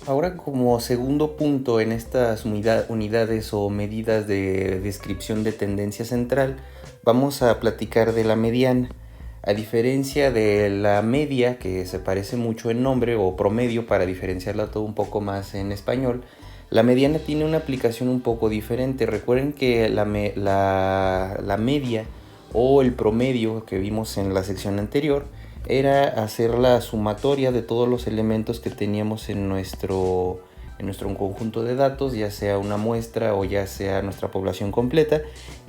Ahora, como segundo punto en estas unidades o medidas de descripción de tendencia central, vamos a platicar de la mediana. A diferencia de la media, que se parece mucho en nombre, o promedio para diferenciarla todo un poco más en español, la mediana tiene una aplicación un poco diferente. Recuerden que la media o el promedio que vimos en la sección anterior era hacer la sumatoria de todos los elementos que teníamos en nuestro conjunto de datos, ya sea una muestra o ya sea nuestra población completa,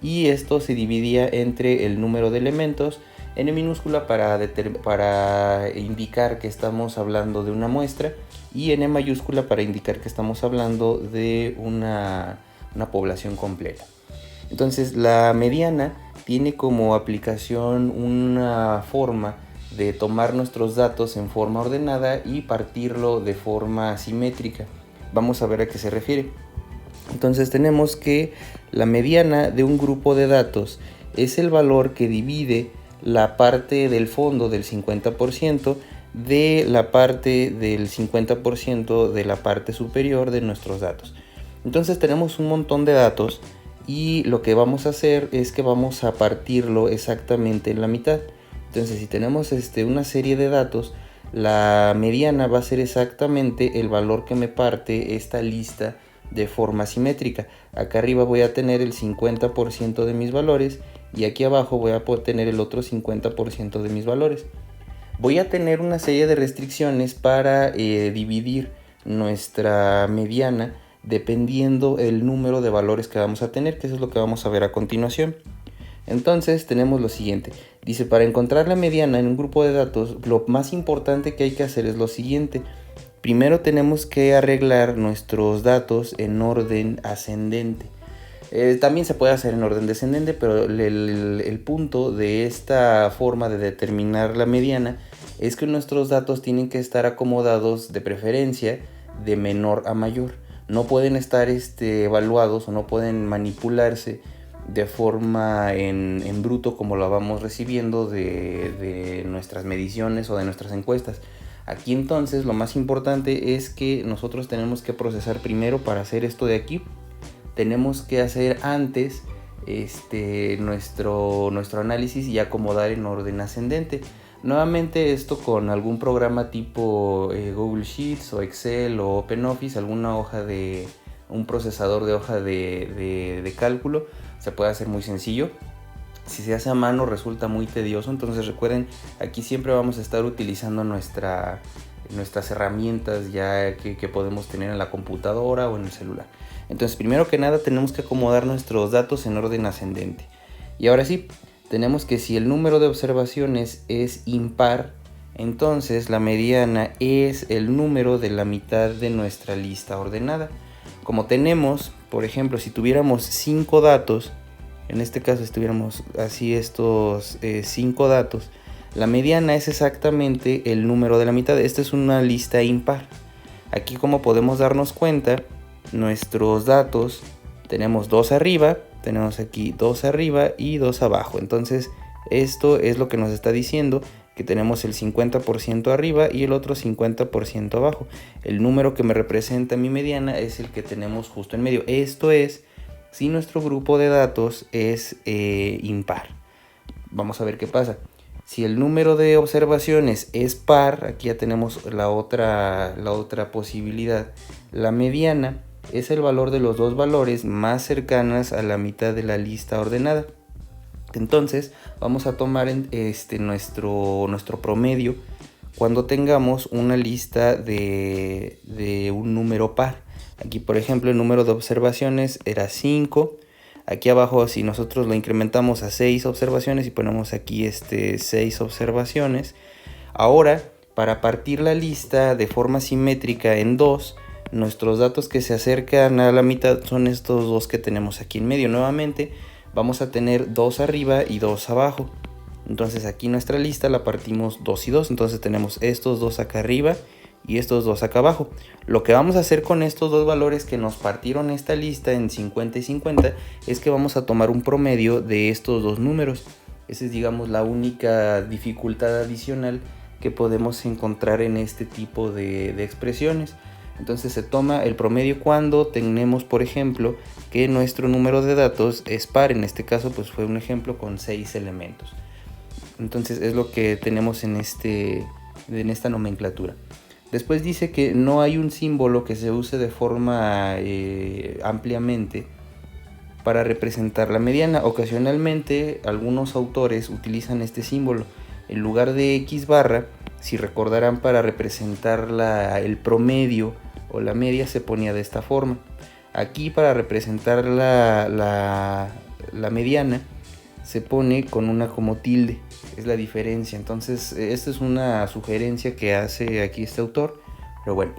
y esto se dividía entre el número de elementos n minúscula para indicar que estamos hablando de una muestra, y n mayúscula para indicar que estamos hablando de una población completa. Entonces, la mediana tiene como aplicación una forma de tomar nuestros datos en forma ordenada y partirlo de forma simétrica. Vamos a ver a qué se refiere. Entonces tenemos que la mediana de un grupo de datos es el valor que divide la parte del fondo del 50% de la parte del 50% de la parte superior de nuestros datos. Entonces tenemos un montón de datos y lo que vamos a hacer es que vamos a partirlo exactamente en la mitad. Entonces, si tenemos una serie de datos, la mediana va a ser exactamente el valor que me parte esta lista de forma simétrica. Acá arriba voy a tener el 50% de mis valores y aquí abajo voy a poder tener el otro 50% de mis valores. Voy a tener una serie de restricciones para dividir nuestra mediana dependiendo el número de valores que vamos a tener, que eso es lo que vamos a ver a continuación. Entonces tenemos lo siguiente. Dice, para encontrar la mediana en un grupo de datos, lo más importante que hay que hacer es lo siguiente. Primero tenemos que arreglar nuestros datos en orden ascendente. También se puede hacer en orden descendente, pero el punto de esta forma de determinar la mediana es que nuestros datos tienen que estar acomodados de preferencia de menor a mayor. No pueden estar evaluados o no pueden manipularse de forma en bruto como lo vamos recibiendo de nuestras mediciones o de nuestras encuestas. Aquí entonces lo más importante es que nosotros tenemos que procesar primero. Para hacer esto de aquí tenemos que hacer antes nuestro análisis y acomodar en orden ascendente. Nuevamente esto con algún programa tipo Google Sheets o Excel o OpenOffice, un procesador de hoja de cálculo. Se puede hacer muy sencillo. Si se hace a mano resulta muy tedioso, entonces recuerden, aquí siempre vamos a estar utilizando nuestras herramientas ya que podemos tener en la computadora o en el celular. Entonces, primero que nada tenemos que acomodar nuestros datos en orden ascendente. Y ahora sí, tenemos que si el número de observaciones es impar, entonces la mediana es el número de la mitad de nuestra lista ordenada. Como tenemos, por ejemplo, si tuviéramos 5 datos, en este caso estuviéramos así estos 5 datos, la mediana es exactamente el número de la mitad. Esta es una lista impar. Aquí, como podemos darnos cuenta, nuestros datos tenemos 2 arriba, tenemos aquí 2 arriba y 2 abajo. Entonces esto es lo que nos está diciendo que tenemos el 50% arriba y el otro 50% abajo. El número que me representa mi mediana es el que tenemos justo en medio. Esto es si nuestro grupo de datos es impar. Vamos a ver qué pasa. Si el número de observaciones es par, aquí ya tenemos la otra posibilidad. La mediana es el valor de los dos valores más cercanas a la mitad de la lista ordenada. Entonces vamos a tomar nuestro promedio cuando tengamos una lista de un número par. Aquí, por ejemplo, el número de observaciones era 5. Aquí abajo, si nosotros lo incrementamos a 6 observaciones y ponemos aquí 6 observaciones, ahora para partir la lista de forma simétrica en 2, nuestros datos que se acercan a la mitad son estos dos que tenemos aquí en medio. Nuevamente vamos a tener 2 arriba y 2 abajo. Entonces aquí nuestra lista la partimos 2 y 2. Entonces tenemos estos dos acá arriba y estos dos acá abajo. Lo que vamos a hacer con estos dos valores que nos partieron esta lista en 50 y 50 es que vamos a tomar un promedio de estos dos números. Esa es, digamos, la única dificultad adicional que podemos encontrar en este tipo de expresiones. Entonces se toma el promedio cuando tenemos, por ejemplo, que nuestro número de datos es par. En este caso pues fue un ejemplo con 6 elementos. Entonces es lo que tenemos en esta nomenclatura. Después dice que no hay un símbolo que se use de forma ampliamente para representar la mediana. Ocasionalmente algunos autores utilizan este símbolo. En lugar de X barra, si recordarán, para representar el promedio o la media se ponía de esta forma. Aquí para representar la mediana se pone con una como tilde, es la diferencia. Entonces esta es una sugerencia que hace aquí este autor, pero bueno,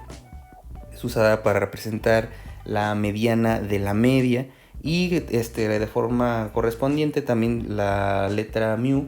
es usada para representar la mediana de la media, y de forma correspondiente también la letra mu,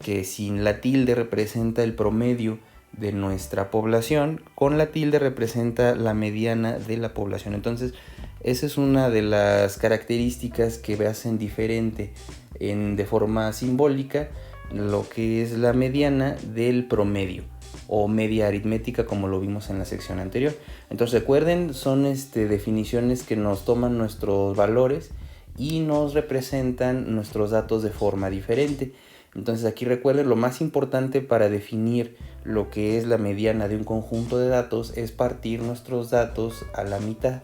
que sin la tilde representa el promedio de nuestra población, con la tilde representa la mediana de la población. Entonces esa es una de las características que hacen diferente de forma simbólica lo que es la mediana del promedio o media aritmética, como lo vimos en la sección anterior. Entonces recuerden, son definiciones que nos toman nuestros valores y nos representan nuestros datos de forma diferente. Entonces aquí recuerden, lo más importante para definir lo que es la mediana de un conjunto de datos es partir nuestros datos a la mitad.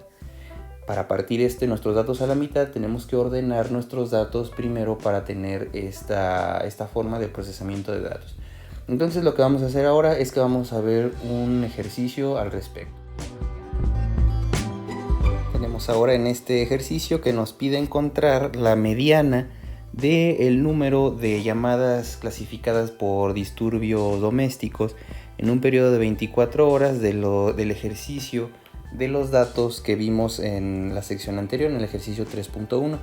Para partir nuestros datos a la mitad tenemos que ordenar nuestros datos primero para tener esta forma de procesamiento de datos. Entonces lo que vamos a hacer ahora es que vamos a ver un ejercicio al respecto. Tenemos ahora en este ejercicio que nos pide encontrar la mediana del número de llamadas clasificadas por disturbios domésticos en un periodo de 24 horas del ejercicio de los datos que vimos en la sección anterior, en el ejercicio 3.1.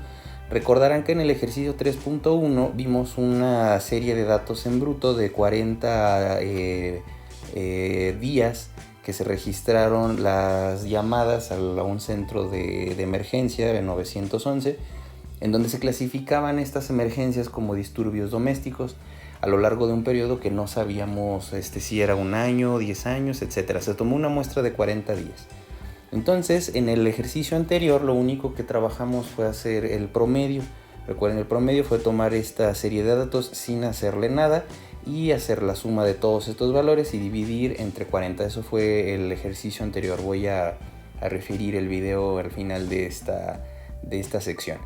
Recordarán que en el ejercicio 3.1 vimos una serie de datos en bruto de 40 días que se registraron las llamadas a un centro de emergencia de 911, en donde se clasificaban estas emergencias como disturbios domésticos a lo largo de un periodo que no sabíamos si era un año, 10 años, etc. Se tomó una muestra de 40 días. Entonces, en el ejercicio anterior lo único que trabajamos fue hacer el promedio. Recuerden, el promedio fue tomar esta serie de datos sin hacerle nada y hacer la suma de todos estos valores y dividir entre 40. Eso fue el ejercicio anterior. Voy a referir el video al final de esta sección.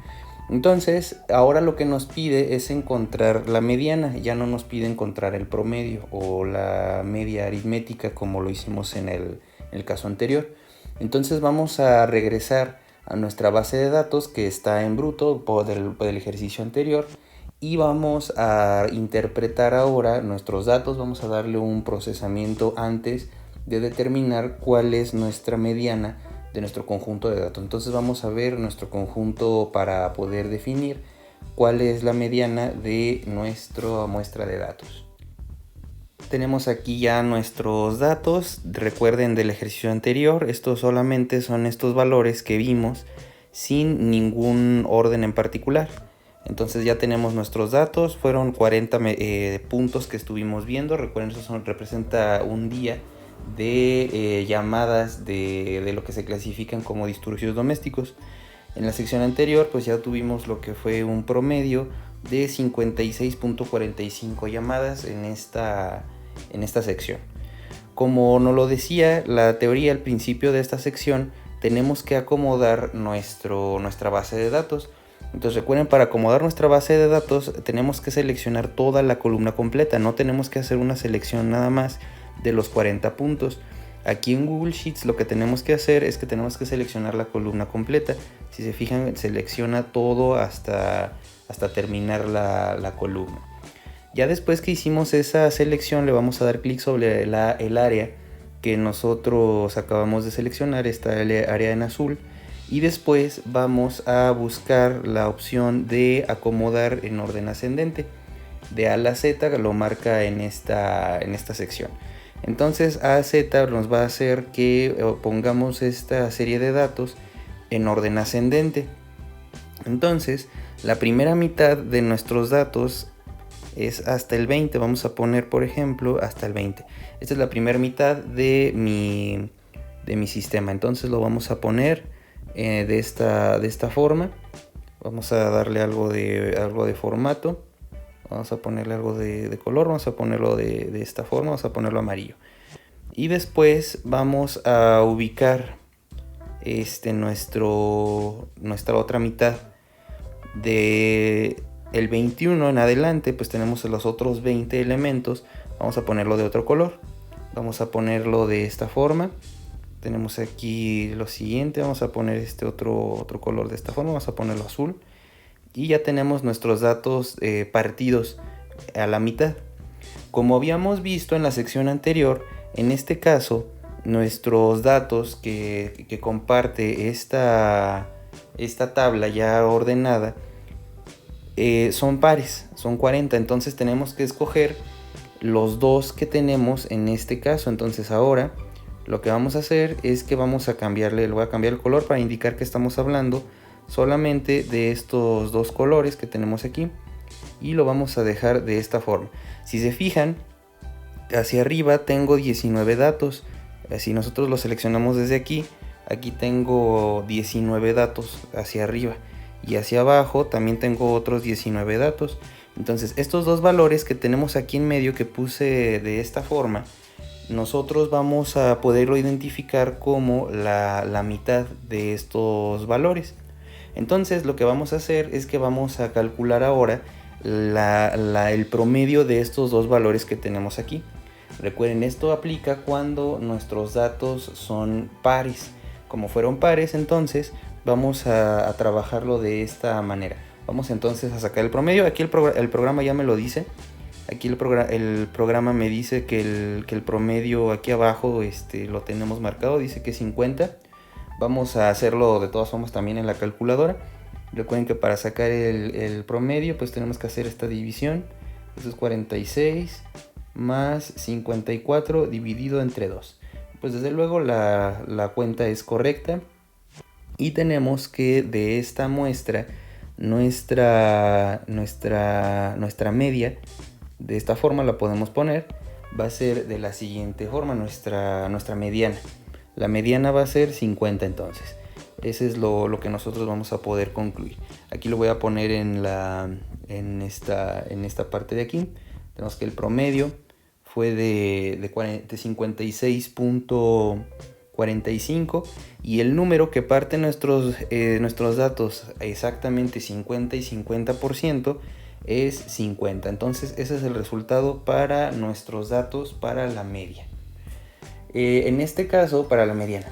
Entonces, ahora lo que nos pide es encontrar la mediana. Ya no nos pide encontrar el promedio o la media aritmética como lo hicimos en el caso anterior. Entonces vamos a regresar a nuestra base de datos que está en bruto del ejercicio anterior y vamos a interpretar ahora nuestros datos. Vamos a darle un procesamiento antes de determinar cuál es nuestra mediana de nuestro conjunto de datos. Entonces vamos a ver nuestro conjunto para poder definir cuál es la mediana de nuestra muestra de datos. Tenemos aquí ya nuestros datos. Recuerden del ejercicio anterior, estos solamente son estos valores que vimos sin ningún orden en particular. Entonces ya tenemos nuestros datos, fueron 40 puntos que estuvimos viendo. Recuerden, eso representa un día de llamadas de lo que se clasifican como disturbios domésticos. En la sección anterior pues ya tuvimos lo que fue un promedio de 56.45 llamadas en esta sección. Como nos lo decía la teoría al principio de esta sección, tenemos que acomodar nuestra base de datos. Entonces recuerden, para acomodar nuestra base de datos tenemos que seleccionar toda la columna completa, no tenemos que hacer una selección nada más de los 40 puntos. Aquí en Google Sheets lo que tenemos que hacer es que tenemos que seleccionar la columna completa. Si se fijan, selecciona todo hasta terminar la columna. Ya después que hicimos esa selección le vamos a dar clic sobre el área que nosotros acabamos de seleccionar, esta área en azul, y después vamos a buscar la opción de acomodar en orden ascendente. De A a la Z lo marca en esta sección. Entonces A a Z nos va a hacer que pongamos esta serie de datos en orden ascendente. Entonces la primera mitad de nuestros datos es hasta el 20. Vamos a poner, por ejemplo, hasta el 20. Esta es la primera mitad de de mi sistema. Entonces lo vamos a poner de esta forma. Vamos a darle algo de formato. Vamos a ponerle algo de color. Vamos a ponerlo de esta forma. Vamos a ponerlo amarillo. Y después vamos a ubicar nuestra otra mitad. De el 21 en adelante, pues tenemos los otros 20 elementos. Vamos a ponerlo de otro color. Vamos a ponerlo de esta forma. Tenemos aquí lo siguiente. Vamos a poner otro color de esta forma. Vamos a ponerlo azul. Y ya tenemos nuestros datos partidos a la mitad. Como habíamos visto en la sección anterior, en este caso, nuestros datos que comparte esta tabla ya ordenada son pares, son 40. Entonces tenemos que escoger los dos que tenemos en este caso. Entonces ahora lo que vamos a hacer es que vamos a cambiarle, le voy a cambiar el color para indicar que estamos hablando solamente de estos dos colores que tenemos aquí, y lo vamos a dejar de esta forma. Si se fijan, hacia arriba tengo 19 datos. Si nosotros lo seleccionamos desde aquí, aquí tengo 19 datos hacia arriba, y hacia abajo también tengo otros 19 datos. Entonces estos dos valores que tenemos aquí en medio, que puse de esta forma, nosotros vamos a poderlo identificar como la mitad de estos valores. Entonces lo que vamos a hacer es que vamos a calcular ahora el promedio de estos dos valores que tenemos aquí. Recuerden, esto aplica cuando nuestros datos son pares. Como fueron pares, entonces vamos a trabajarlo de esta manera. Vamos entonces a sacar el promedio. Aquí el programa ya me lo dice. Aquí el programa me dice que el promedio aquí abajo lo tenemos marcado. Dice que es 50. Vamos a hacerlo de todas formas también en la calculadora. Recuerden que para sacar el promedio, pues tenemos que hacer esta división. Eso es 46 más 54 dividido entre 2. Pues desde luego la cuenta es correcta. Y tenemos que de esta muestra, nuestra media, de esta forma la podemos poner, va a ser de la siguiente forma, nuestra mediana. La mediana va a ser 50 entonces. Ese es lo que nosotros vamos a poder concluir. Aquí lo voy a poner en esta parte de aquí. Tenemos que el promedio fue de 56.45, y el número que parte nuestros datos exactamente 50 y 50% es 50. Entonces ese es el resultado para nuestros datos para la media. En este caso, para la mediana.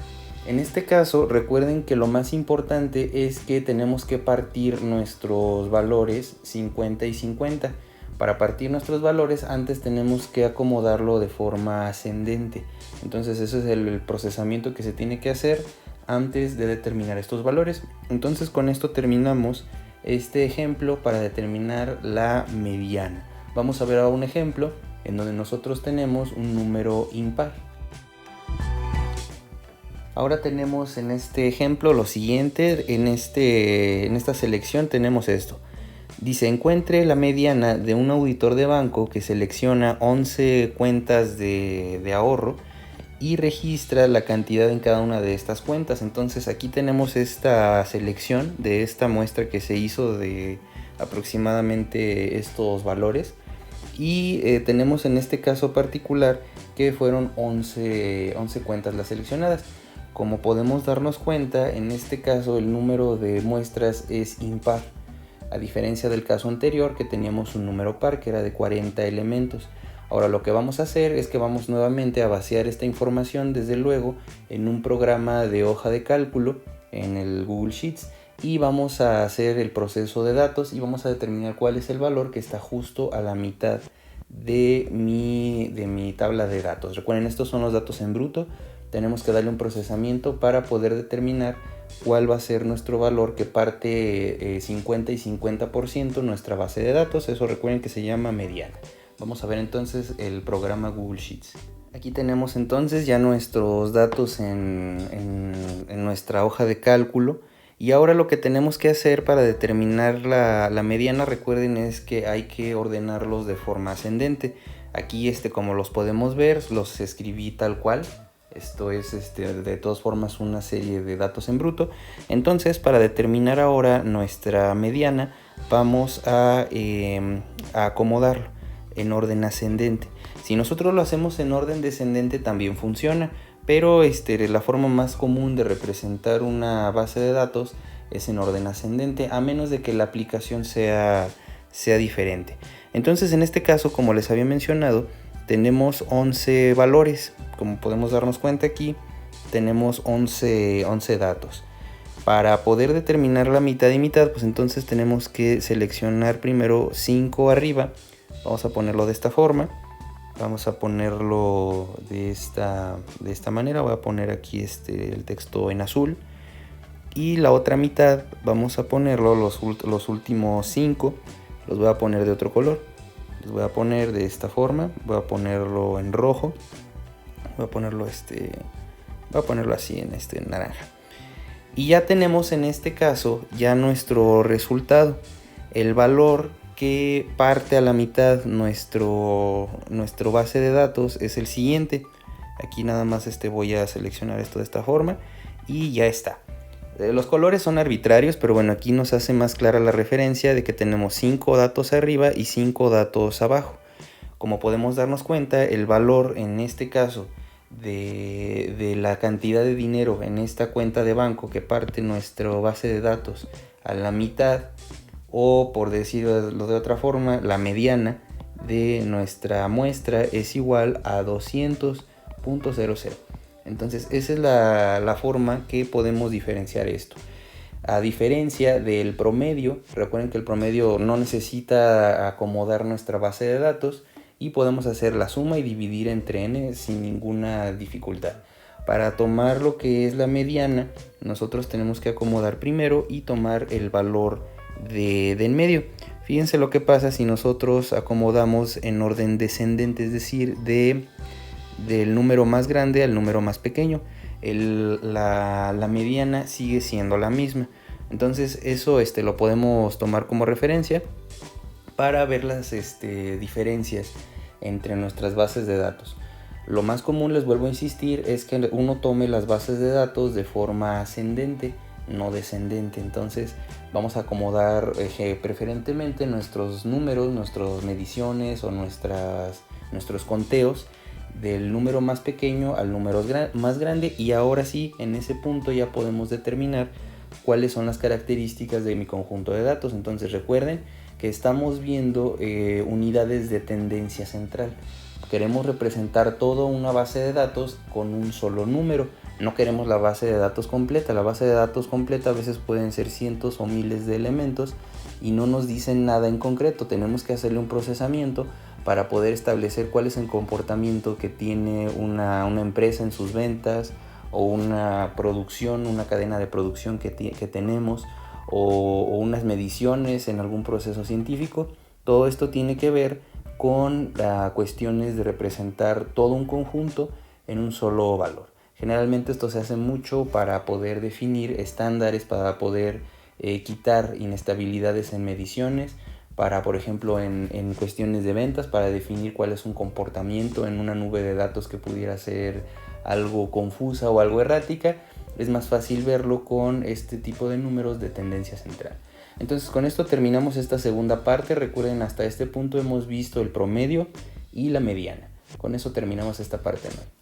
En este caso, recuerden que lo más importante es que tenemos que partir nuestros valores 50 y 50. Para partir nuestros valores, antes tenemos que acomodarlo de forma ascendente. Entonces ese es el procesamiento que se tiene que hacer antes de determinar estos valores. Entonces con esto terminamos este ejemplo para determinar la mediana. Vamos a ver ahora un ejemplo en donde nosotros tenemos un número impar. Ahora tenemos en este ejemplo lo siguiente. En esta selección tenemos esto. Dice: encuentre la mediana de un auditor de banco que selecciona 11 cuentas de ahorro y registra la cantidad en cada una de estas cuentas. Entonces aquí tenemos esta selección de esta muestra que se hizo de aproximadamente estos valores, y tenemos en este caso particular que fueron 11 cuentas las seleccionadas. Como podemos darnos cuenta, en este caso el número de muestras es impar, a diferencia del caso anterior que teníamos un número par que era de 40 elementos. Ahora lo que vamos a hacer es que vamos nuevamente a vaciar esta información, desde luego, en un programa de hoja de cálculo en el Google Sheets, y vamos a hacer el proceso de datos y vamos a determinar cuál es el valor que está justo a la mitad de mi tabla de datos. Recuerden, estos son los datos en bruto. Tenemos que darle un procesamiento para poder determinar cuál va a ser nuestro valor que parte 50 y 50% nuestra base de datos. Eso recuerden que se llama mediana. Vamos a ver entonces el programa Google Sheets. Aquí tenemos entonces ya nuestros datos en nuestra hoja de cálculo. Y ahora lo que tenemos que hacer para determinar la mediana, recuerden, es que hay que ordenarlos de forma ascendente. Aquí como los podemos ver, los escribí tal cual. Esto es de todas formas una serie de datos en bruto. Entonces, para determinar ahora nuestra mediana, vamos a acomodarlo en orden ascendente. Si nosotros lo hacemos en orden descendente también funciona, pero la forma más común de representar una base de datos es en orden ascendente, a menos de que la aplicación sea diferente. Entonces, en este caso, como les había mencionado, tenemos 11 valores. Como podemos darnos cuenta aquí, tenemos 11 datos. Para poder determinar la mitad y mitad, pues entonces tenemos que seleccionar primero 5 arriba. Vamos a ponerlo de esta forma. Vamos a ponerlo de esta manera. Voy a poner aquí el texto en azul. Y la otra mitad vamos a ponerlo, los últimos 5, los voy a poner de otro color. Los voy a poner de esta forma. Voy a ponerlo en rojo. Voy a ponerlo así en naranja. Y ya tenemos en este caso ya nuestro resultado. El valor que parte a la mitad nuestro base de datos es el siguiente. Aquí nada más voy a seleccionar esto de esta forma y ya está. Los colores son arbitrarios, pero bueno, aquí nos hace más clara la referencia de que tenemos 5 datos arriba y 5 datos abajo. Como podemos darnos cuenta, el valor en este caso de la cantidad de dinero en esta cuenta de banco que parte nuestra base de datos a la mitad, o por decirlo de otra forma, la mediana de nuestra muestra es igual a 200.00. Entonces esa es la forma que podemos diferenciar esto. A diferencia del promedio, recuerden que el promedio no necesita acomodar nuestra base de datos y podemos hacer la suma y dividir entre n sin ninguna dificultad. Para tomar lo que es la mediana, nosotros tenemos que acomodar primero y tomar el valor de en medio. Fíjense lo que pasa si nosotros acomodamos en orden descendente, es decir, del número más grande al número más pequeño. La mediana sigue siendo la misma. Entonces eso lo podemos tomar como referencia para ver las diferencias entre nuestras bases de datos. Lo más común, les vuelvo a insistir, es que uno tome las bases de datos de forma ascendente, no descendente. Entonces vamos a acomodar preferentemente nuestros números, nuestras mediciones o nuestros conteos del número más pequeño al número más grande, y ahora sí, en ese punto ya podemos determinar cuáles son las características de mi conjunto de datos. Entonces recuerden que estamos viendo unidades de tendencia central. Queremos representar toda una base de datos con un solo número. No queremos la base de datos completa. La base de datos completa a veces pueden ser cientos o miles de elementos y no nos dicen nada en concreto. Tenemos que hacerle un procesamiento para poder establecer cuál es el comportamiento que tiene una empresa en sus ventas, o una producción, una cadena de producción que tenemos, o unas mediciones en algún proceso científico. Todo esto tiene que ver con cuestiones de representar todo un conjunto en un solo valor. Generalmente esto se hace mucho para poder definir estándares, para poder quitar inestabilidades en mediciones, para, por ejemplo, en cuestiones de ventas, para definir cuál es un comportamiento en una nube de datos que pudiera ser algo confusa o algo errática. Es más fácil verlo con este tipo de números de tendencia central. Entonces con esto terminamos esta segunda parte. Recuerden, hasta este punto hemos visto el promedio y la mediana. Con eso terminamos esta parte, ¿no?